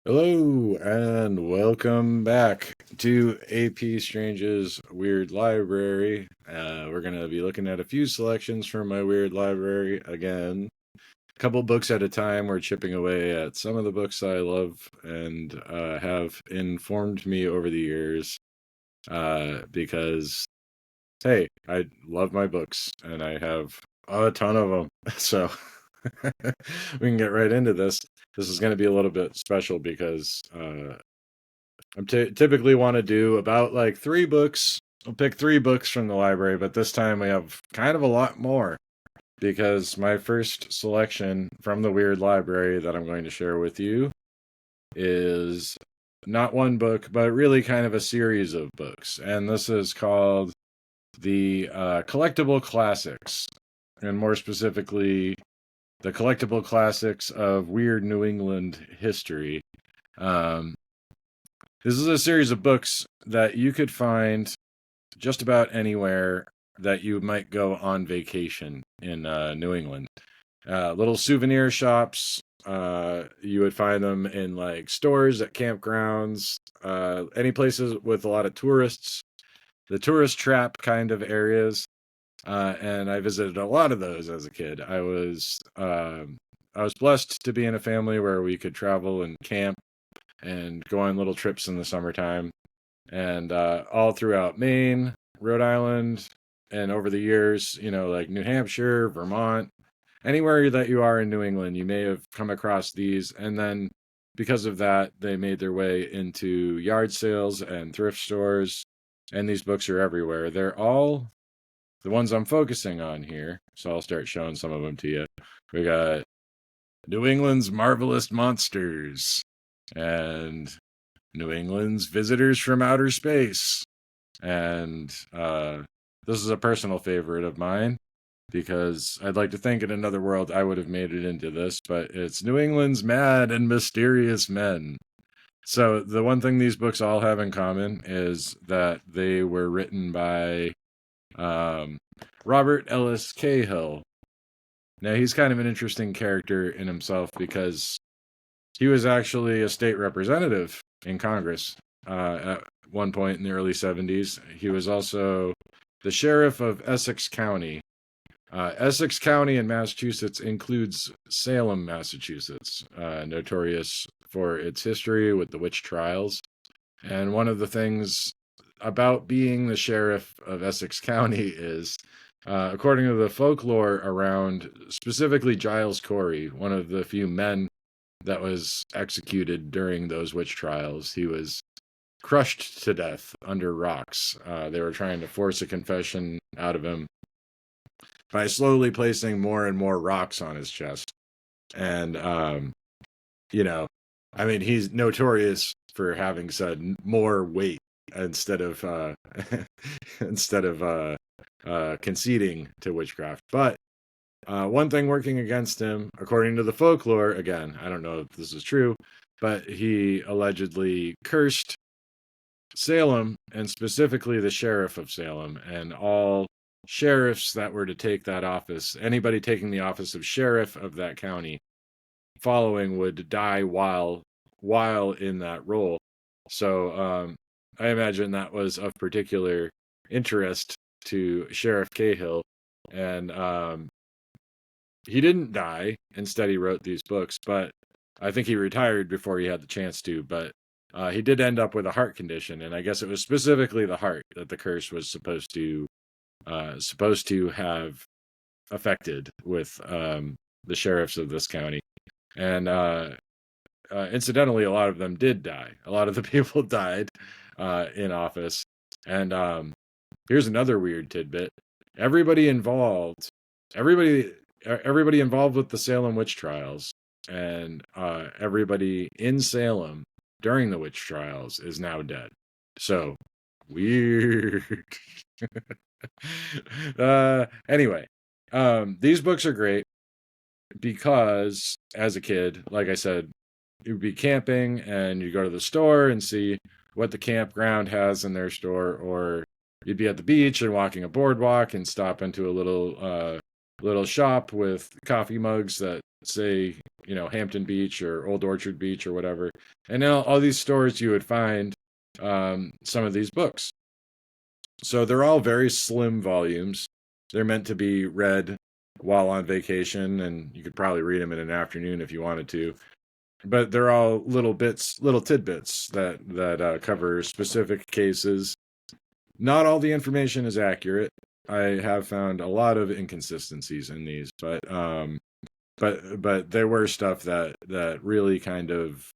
Hello and welcome back to AP Strange's Weird Library. We're going to be looking at a few selections from my weird library again. A couple books at a time. We're chipping away at some of the books I love and have informed me over the years because, hey, I love my books and I have a ton of them. So we can get right into this. This is going to be a little bit special because typically want to do about like three books. I'll pick three books from the library, but this time we have kind of a lot more because my first selection from the Weird Library that I'm going to share with you is not one book, but really kind of a series of books. And this is called the Collectible Classics, and more specifically, the Collectible Classics of Weird New England History. Um, This is a series of books that you could find just about anywhere that you might go on vacation in New England. Little souvenir shops. You would find them in like stores at campgrounds, any places with a lot of tourists, the tourist trap kind of areas. And I visited a lot of those as a kid. I was blessed to be in a family where we could travel and camp and go on little trips in the summertime. And all throughout Maine, Rhode Island, and over the years, like New Hampshire, Vermont, anywhere that you are in New England, you may have come across these. And then because of that, they made their way into yard sales and thrift stores. And these books are everywhere. They're all the ones I'm focusing on here. So I'll start showing some of them to you. We got New England's Marvelous Monsters and New England's Visitors from Outer Space. And this is a personal favorite of mine because I'd like to think in another world I would have made it into this, but it's New England's Mad and Mysterious Men. So the one thing these books all have in common is that they were written by um, Robert Ellis Cahill. Now, he's kind of an interesting character in himself because he was actually a state representative in Congress at one point in the early 70s. He was also the sheriff of Essex County. Essex County in Massachusetts includes Salem, Massachusetts, notorious for its history with the witch trials. And one of the things about being the sheriff of Essex County is, according to the folklore around specifically Giles Corey, one of the few men that was executed during those witch trials, he was crushed to death under rocks. They were trying to force a confession out of him by slowly placing more and more rocks on his chest. And, you know, I mean, he's notorious for having said more weight instead of instead of conceding to witchcraft. But one thing working against him, according to the folklore, again, I don't know if this is true, but he allegedly cursed Salem, and specifically the sheriff of Salem, and all sheriffs that were to take that office. Anybody taking the office of sheriff of that county following would die while in that role. So I imagine that was of particular interest to Sheriff Cahill, and he didn't die. Instead, he wrote these books, but I think he retired before he had the chance to. But he did end up with a heart condition, and I guess it was specifically the heart that the curse was supposed to have affected with the sheriffs of this county. And incidentally, a lot of them did die. A lot of the people died in office. And here's another weird tidbit: everybody involved, everybody involved with the Salem witch trials, and everybody in Salem during the witch trials is now dead. So weird. Anyway, these books are great because as a kid, like I said, you'd be camping and you go to the store and see what the campground has in their store, or you'd be at the beach and walking a boardwalk and stop into a little little shop with coffee mugs that say, Hampton Beach or Old Orchard Beach or whatever. And in all these stores, you would find some of these books. So they're all very slim volumes. They're meant to be read while on vacation, and you could probably read them in an afternoon if you wanted to. But they're all little tidbits that cover specific cases. Not all the information is accurate. I have found a lot of inconsistencies in these, but there were stuff that really kind of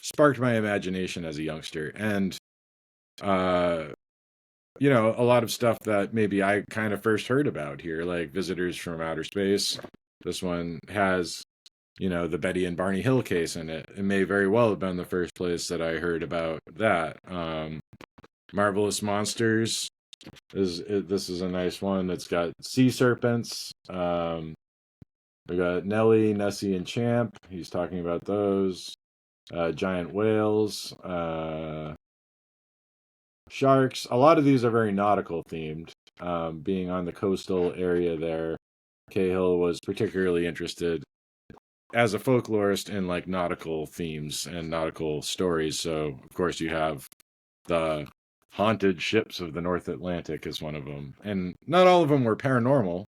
sparked my imagination as a youngster, and a lot of stuff that maybe I kind of first heard about here, like Visitors from Outer Space. This one has, the Betty and Barney Hill case in it. It may very well have been the first place that I heard about that. Marvelous Monsters this is a nice one. It's got sea serpents. We got Nellie, Nessie, and Champ. He's talking about those. Giant whales. Sharks. A lot of these are very nautical themed. Being on the coastal area there, Cahill was particularly interested as a folklorist in like nautical themes and nautical stories. So of course you have the haunted ships of the North Atlantic is one of them, and not all of them were paranormal.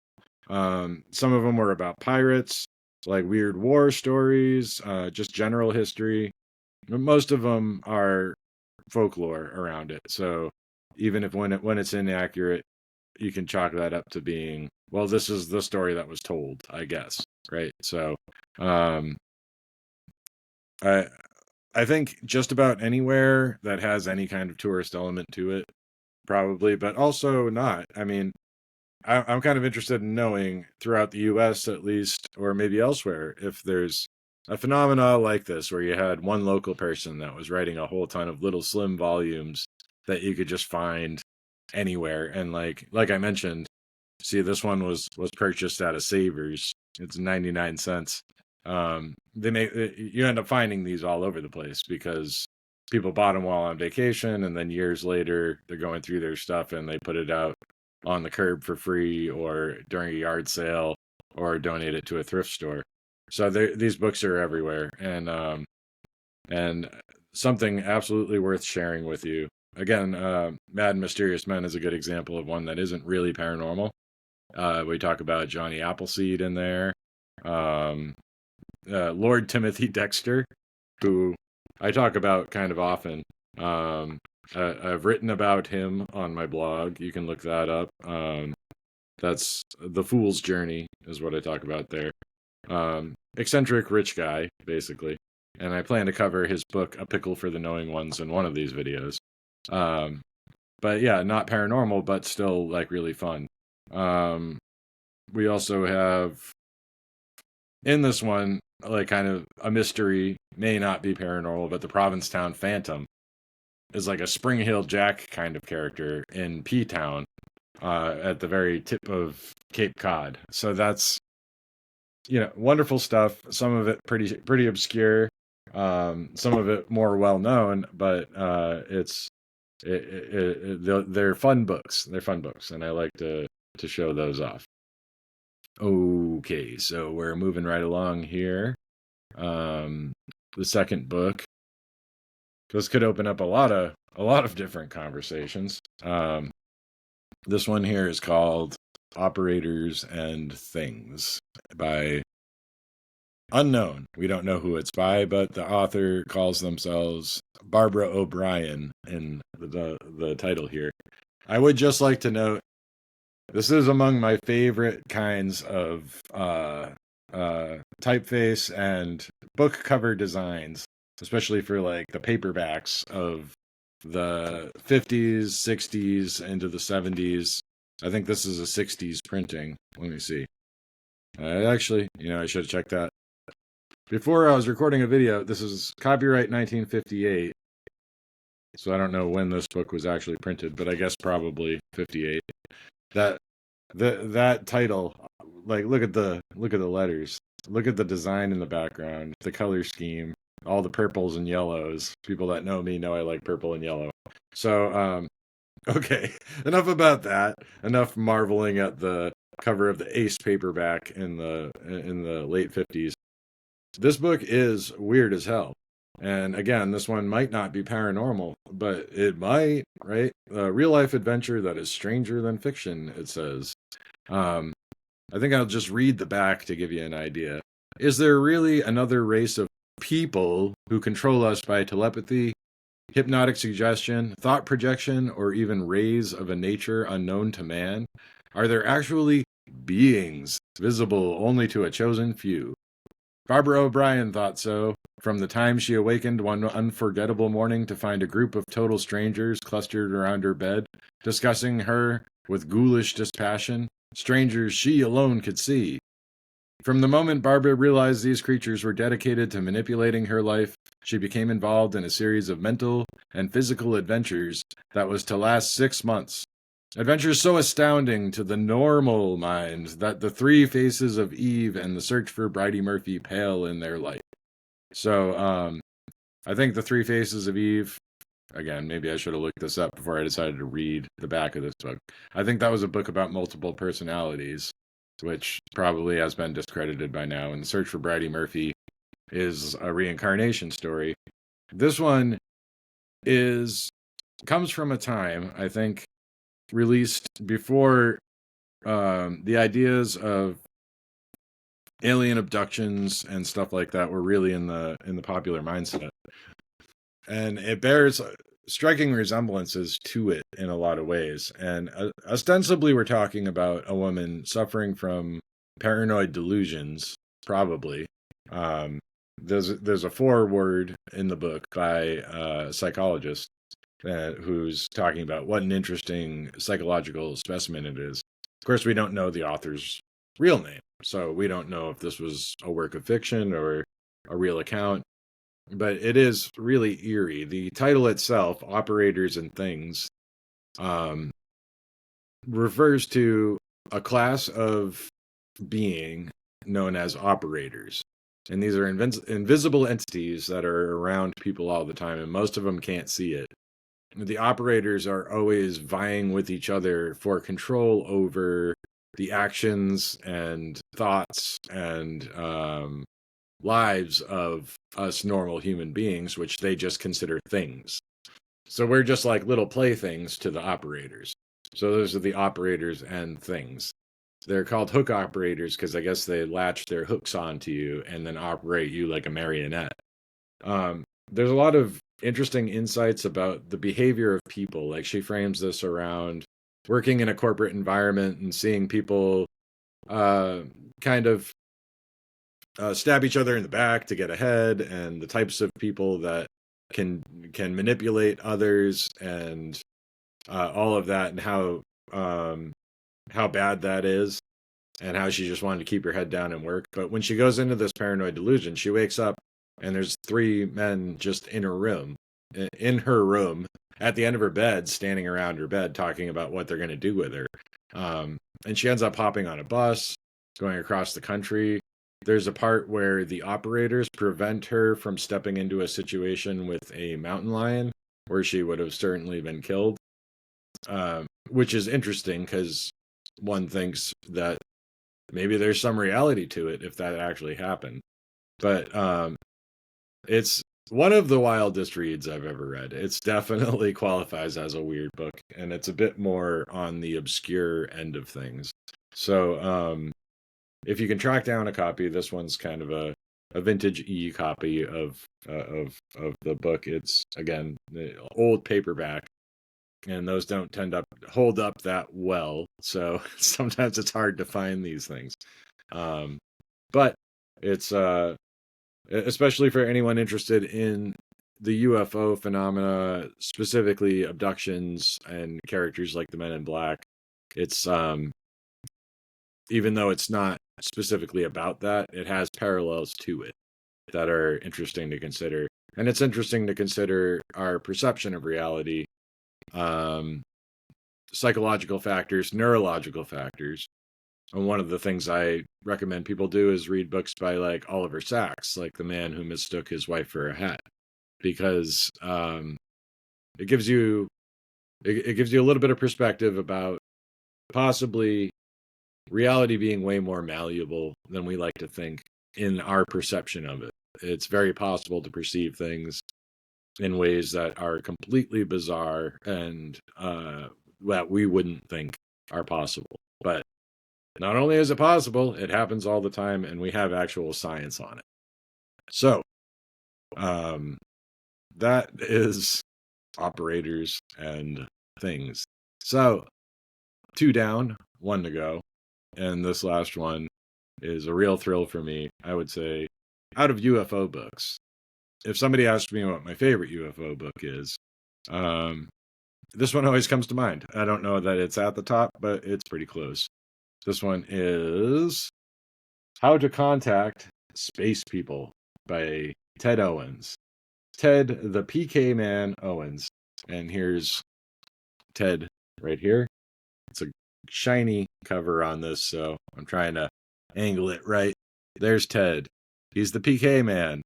Some of them were about pirates, like weird war stories, just general history. Most of them are folklore around it. So even if when it's inaccurate, you can chalk that up to being, well, this is the story that was told, I guess, right? So I think just about anywhere that has any kind of tourist element to it, probably, but also not. I mean, I'm kind of interested in knowing throughout the U.S. at least, or maybe elsewhere, if there's a phenomena like this where you had one local person that was writing a whole ton of little slim volumes that you could just find anywhere. And like I mentioned, see, this one was purchased at a Savers. It's 99 cents. You end up finding these all over the place because people bought them while on vacation, and then years later they're going through their stuff and they put it out on the curb for free or during a yard sale or donate it to a thrift store. So these books are everywhere, and something absolutely worth sharing with you. Again, Mad and Mysterious Men is a good example of one that isn't really paranormal. We talk about Johnny Appleseed in there. Lord Timothy Dexter, who I talk about kind of often. I've written about him on my blog. You can look that up. That's The Fool's Journey is what I talk about there. Eccentric rich guy, basically. And I plan to cover his book, A Pickle for the Knowing Ones, in one of these videos. But yeah, not paranormal, but still like really fun. We also have in this one, like kind of a mystery, may not be paranormal, but the Provincetown Phantom is like a Spring Hill Jack kind of character in P-Town at the very tip of Cape Cod. So that's, wonderful stuff. Some of it pretty obscure. Some of it more well known, but they're fun books. They're fun books, and I like to show those off. Okay, so we're moving right along here. The second book. This could open up a lot of different conversations. This one here is called Operators and Things by unknown. We don't know who it's by, but the author calls themselves Barbara O'Brien in the title here. I would just like to note, this is among my favorite kinds of typeface and book cover designs, especially for like the paperbacks of the 50s, 60s, into the 70s. I think this is a 60s printing. Let me see. Actually, I should have checked that. Before I was recording a video, this is copyright 1958. So I don't know when this book was actually printed, but I guess probably 58. That title, like look at the letters. Look at the design in the background, the color scheme, all the purples and yellows. People that know me know I like purple and yellow. So okay, enough about that. Enough marveling at the cover of the Ace paperback in the late 50s. This book is weird as hell. And again, this one might not be paranormal, but it might, right? A real life adventure that is stranger than fiction, it says. Um, I think I'll just read the back to give you an idea. Is there really another race of people who control us by telepathy, hypnotic suggestion, thought projection, or even rays of a nature unknown to man? Are there actually beings visible only to a chosen few? Barbara O'Brien thought so, from the time she awakened one unforgettable morning to find a group of total strangers clustered around her bed, discussing her with ghoulish dispassion, strangers she alone could see. From the moment Barbara realized these creatures were dedicated to manipulating her life, she became involved in a series of mental and physical adventures that was to last 6 months. Adventures so astounding to the normal mind that the three faces of Eve and the search for Bridie Murphy pale in their light. So, I think the three faces of Eve, again, maybe I should have looked this up before I decided to read the back of this book. I think that was a book about multiple personalities, which probably has been discredited by now. And the search for Bridie Murphy is a reincarnation story. This one comes from a time, I think, released before the ideas of alien abductions and stuff like that were really in the popular mindset, and it bears striking resemblances to it in a lot of ways. And ostensibly, we're talking about a woman suffering from paranoid delusions, probably. There's a foreword in the book by a psychologist who's talking about what an interesting psychological specimen it is. Of course, we don't know the author's real name, so we don't know if this was a work of fiction or a real account, but it is really eerie. The title itself, Operators and Things, refers to a class of being known as operators. And these are invisible entities that are around people all the time, and most of them can't see it. The operators are always vying with each other for control over the actions and thoughts and lives of us normal human beings, which they just consider things. So we're just like little playthings to the operators. So those are the operators and things. They're called hook operators because I guess they latch their hooks onto you and then operate you like a marionette. There's a lot of interesting insights about the behavior of people. Like, she frames this around working in a corporate environment and seeing people kind of stab each other in the back to get ahead, and the types of people that can manipulate others, and all of that, and how bad that is, and how she just wanted to keep her head down and work. But when she goes into this paranoid delusion, she wakes up and there's three men just in her room, at the end of her bed, standing around her bed, talking about what they're going to do with her. And she ends up hopping on a bus, going across the country. There's a part where the operators prevent her from stepping into a situation with a mountain lion, where she would have certainly been killed. Which is interesting, because one thinks that maybe there's some reality to it if that actually happened. But it's one of the wildest reads I've ever read. It's definitely qualifies as a weird book, and it's a bit more on the obscure end of things. So if you can track down a copy, this one's kind of a vintage copy of the book. It's, again, the old paperback, and those don't tend to hold up that well, so sometimes it's hard to find these things. But it's especially for anyone interested in the UFO phenomena, specifically abductions and characters like the Men in Black. It's even though it's not specifically about that, it has parallels to it that are interesting to consider. And it's interesting to consider our perception of reality, psychological factors, neurological factors. And one of the things I recommend people do is read books by, like, Oliver Sacks, like The Man Who Mistook His Wife for a Hat, because it gives you a little bit of perspective about possibly reality being way more malleable than we like to think in our perception of it. It's very possible to perceive things in ways that are completely bizarre and that we wouldn't think are possible. But not only is it possible, it happens all the time, and we have actual science on it. So, that is operators and things. So, 2 down, 1 to go. And this last one is a real thrill for me, I would say, out of UFO books. If somebody asked me what my favorite UFO book is, this one always comes to mind. I don't know that it's at the top, but it's pretty close. This one is How to Contact Space People by Ted Owens. Ted, the PK Man Owens. And here's Ted right here. It's a shiny cover on this, so I'm trying to angle it right. There's Ted. He's the PK Man.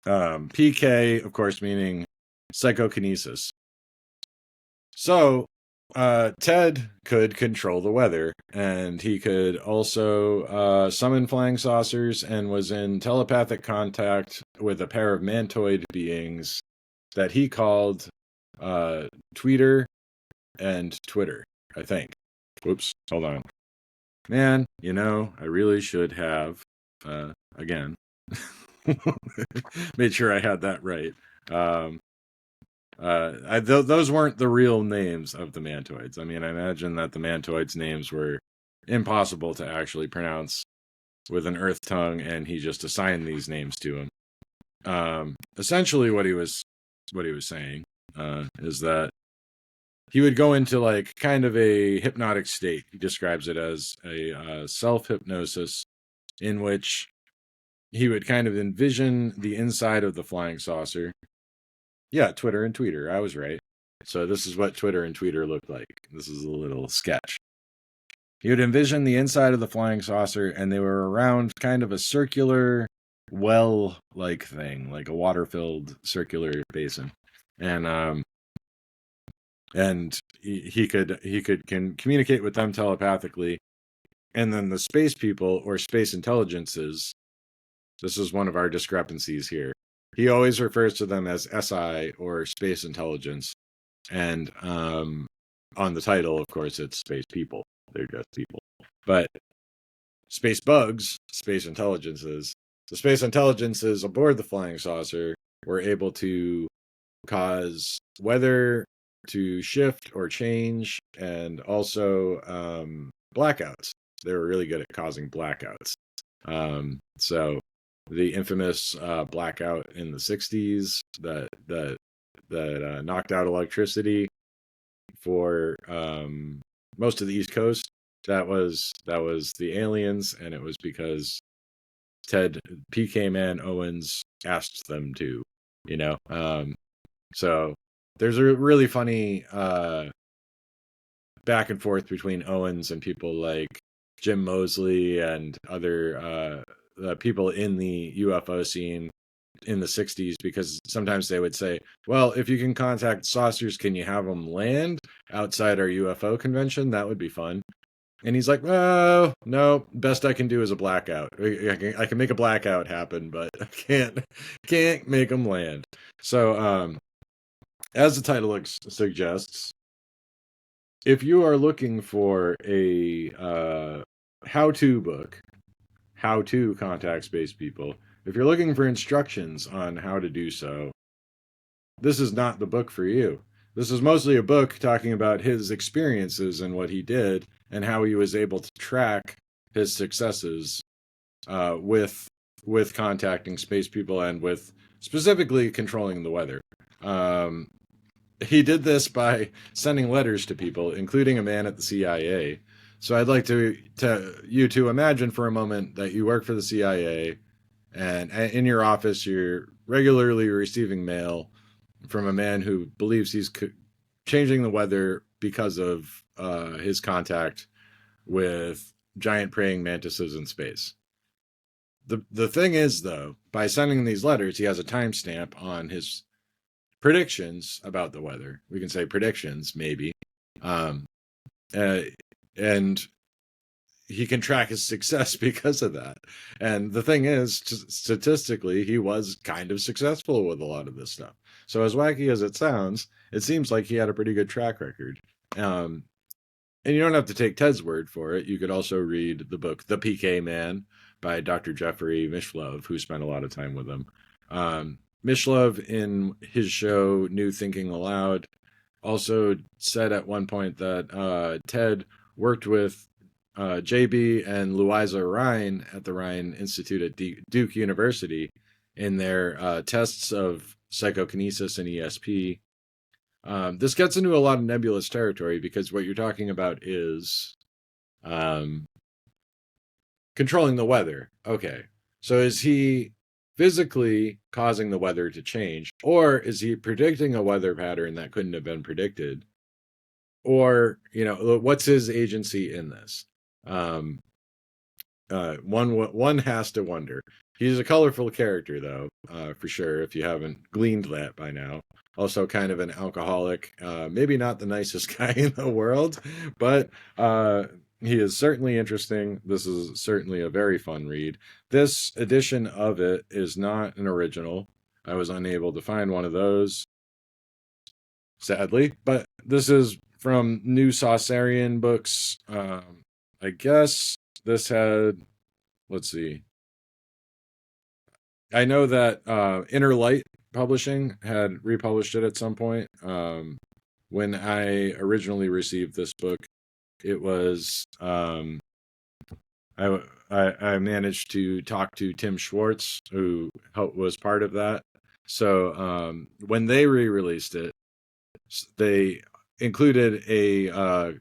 PK, of course, meaning psychokinesis. So, Ted could control the weather, and he could also summon flying saucers and was in telepathic contact with a pair of Mantoid beings that he called Tweeter and Twitter, I think. Whoops, hold on. Man, I really should have, again, made sure I had that right. Those weren't the real names of the Mantoids. I mean, I imagine that the Mantoids' names were impossible to actually pronounce with an earth tongue, and he just assigned these names to him. Essentially, what he was saying is that he would go into like kind of a hypnotic state. He describes it as a self-hypnosis in which he would kind of envision the inside of the flying saucer. Yeah, Twitter and Tweeter. I was right. So this is what Twitter and Tweeter looked like. This is a little sketch. He would envision the inside of the flying saucer, and they were around kind of a circular well-like thing, like a water-filled circular basin. And he could communicate with them telepathically. And then the space people or space intelligences, this is one of our discrepancies here. He always refers to them as SI or space intelligence. And on the title, of course, it's space people. They're just people. But space bugs, space intelligences, the space intelligences aboard the flying saucer were able to cause weather to shift or change, and also blackouts. They were really good at causing blackouts. So the infamous blackout in the 60s that knocked out electricity for most of the East Coast, that was the aliens, and it was because Ted PK Man Owens asked them to, so there's a really funny back and forth between Owens and people like Jim Moseley and other people in the UFO scene in the 60s, because sometimes they would say, well, if you can contact saucers, can you have them land outside our UFO convention? That would be fun. And he's like, oh, no, best I can do is a blackout. I can make a blackout happen, but I can't make them land. So, as the title suggests, if you are looking for a how-to book, how to contact space people, if you're looking for instructions on how to do so, this is not the book for you. This is mostly a book talking about his experiences and what he did and how he was able to track his successes with contacting space people and with specifically controlling the weather. He did this by sending letters to people, including a man at the CIA. So I'd like you to imagine for a moment that you work for the CIA, and in your office you're regularly receiving mail from a man who believes he's changing the weather because of his contact with giant praying mantises in space. The thing is, though, by sending these letters, he has a timestamp on his predictions about the weather. We can say predictions, maybe. And he can track his success because of that. And the thing is, statistically, he was kind of successful with a lot of this stuff. So as wacky as it sounds, it seems like he had a pretty good track record. And you don't have to take Ted's word for it. You could also read the book The PK Man by Dr. Jeffrey Mishlove, who spent a lot of time with him. Mishlove, in his show New Thinking Aloud, also said at one point that Ted worked with JB and Louisa Rhine at the Rhine Institute at Duke University in their tests of psychokinesis and ESP. This gets into a lot of nebulous territory because what you're talking about is controlling the weather. Okay, so is he physically causing the weather to change, or is he predicting a weather pattern that couldn't have been predicted? Or, what's his agency in this? One has to wonder. He's a colorful character, though, for sure, if you haven't gleaned that by now. Also kind of an alcoholic, maybe not the nicest guy in the world, but he is certainly interesting. This is certainly a very fun read. This edition of it is not an original. I was unable to find one of those, sadly, but this is from New Saucerian Books. I guess this had, let's see. I know that Inner Light Publishing had republished it at some point. When I originally received this book, it was I managed to talk to Tim Schwartz, who was part of that. So when they re-released it, they included a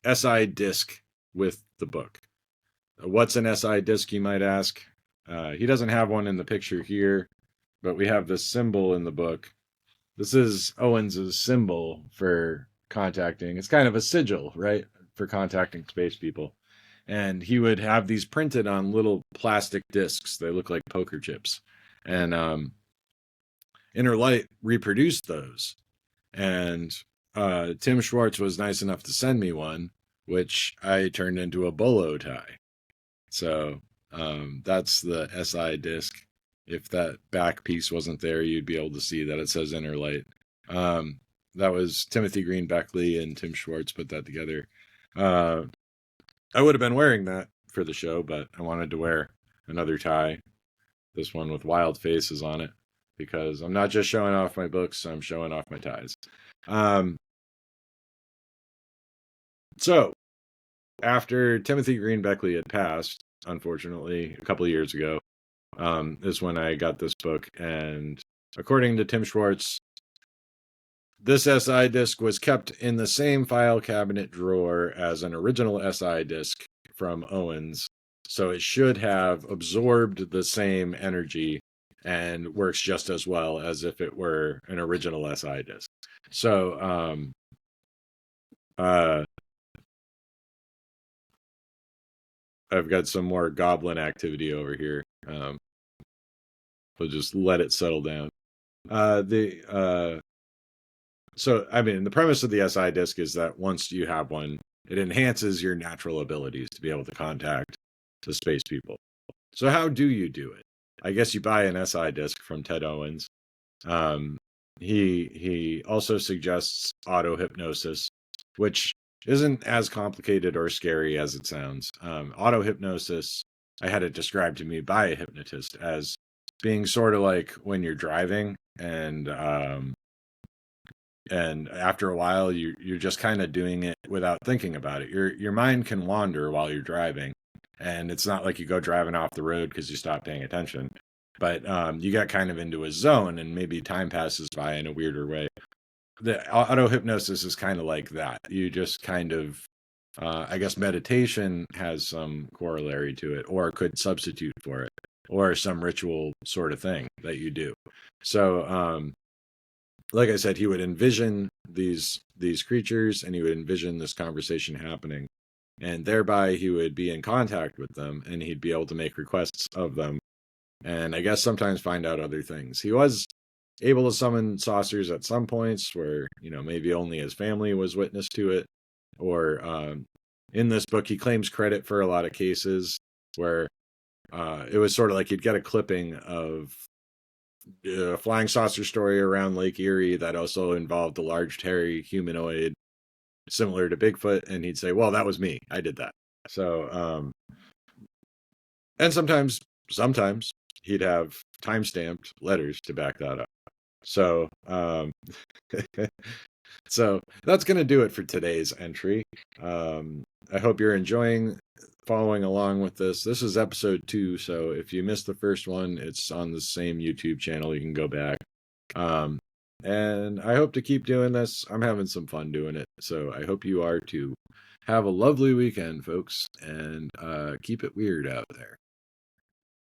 SI disc with the book. What's an SI disc, you might ask? He doesn't have one in the picture here, but we have this symbol in the book. This is Owens' symbol for contacting. It's kind of a sigil, right, for contacting space people. And he would have these printed on little plastic discs. They look like poker chips. And Inner Light reproduced those. And Tim Schwartz was nice enough to send me one, which I turned into a bolo tie. So that's the SI disc. If that back piece wasn't there, you'd be able to see that it says Inner Light. That was Timothy Green Beckley and Tim Schwartz put that together. I would have been wearing that for the show, but I wanted to wear another tie, this one with wild faces on it, because I'm not just showing off my books, I'm showing off my ties. So, after Timothy Green Beckley had passed, unfortunately, a couple of years ago, is when I got this book. And according to Tim Schwartz, this SI disc was kept in the same file cabinet drawer as an original SI disc from Owens. So it should have absorbed the same energy and works just as well as if it were an original SI disc. So, I've got some more goblin activity over here. We'll just let it settle down. So, I mean, the premise of the SI disc is that once you have one, it enhances your natural abilities to be able to contact the space people. So how do you do it? I guess you buy an SI disc from Ted Owens. He also suggests auto-hypnosis, which isn't as complicated or scary as it sounds. Auto-hypnosis, I had it described to me by a hypnotist as being sort of like when you're driving and after a while you're just kind of doing it without thinking about it. Your mind can wander while you're driving, and it's not like you go driving off the road because you stop paying attention, but you got kind of into a zone and maybe time passes by in a weirder way. The auto hypnosis is kind of like that. You just kind of I guess meditation has some corollary to it, or could substitute for it, or some ritual sort of thing that you do. So like I said, he would envision these creatures, and he would envision this conversation happening, and thereby he would be in contact with them, and he'd be able to make requests of them, and I guess sometimes find out other things. He was able to summon saucers at some points where, maybe only his family was witness to it, or in this book, he claims credit for a lot of cases where it was sort of like you'd get a clipping of a flying saucer story around Lake Erie that also involved a large hairy humanoid similar to Bigfoot, and he'd say, well, that was me. I did that. So, and sometimes he'd have time-stamped letters to back that up. So, so that's going to do it for today's entry. I hope you're enjoying following along with this. This is episode 2, so if you missed the first one, it's on the same YouTube channel. You can go back. And I hope to keep doing this. I'm having some fun doing it, so I hope you are too. Have a lovely weekend, folks, and keep it weird out there.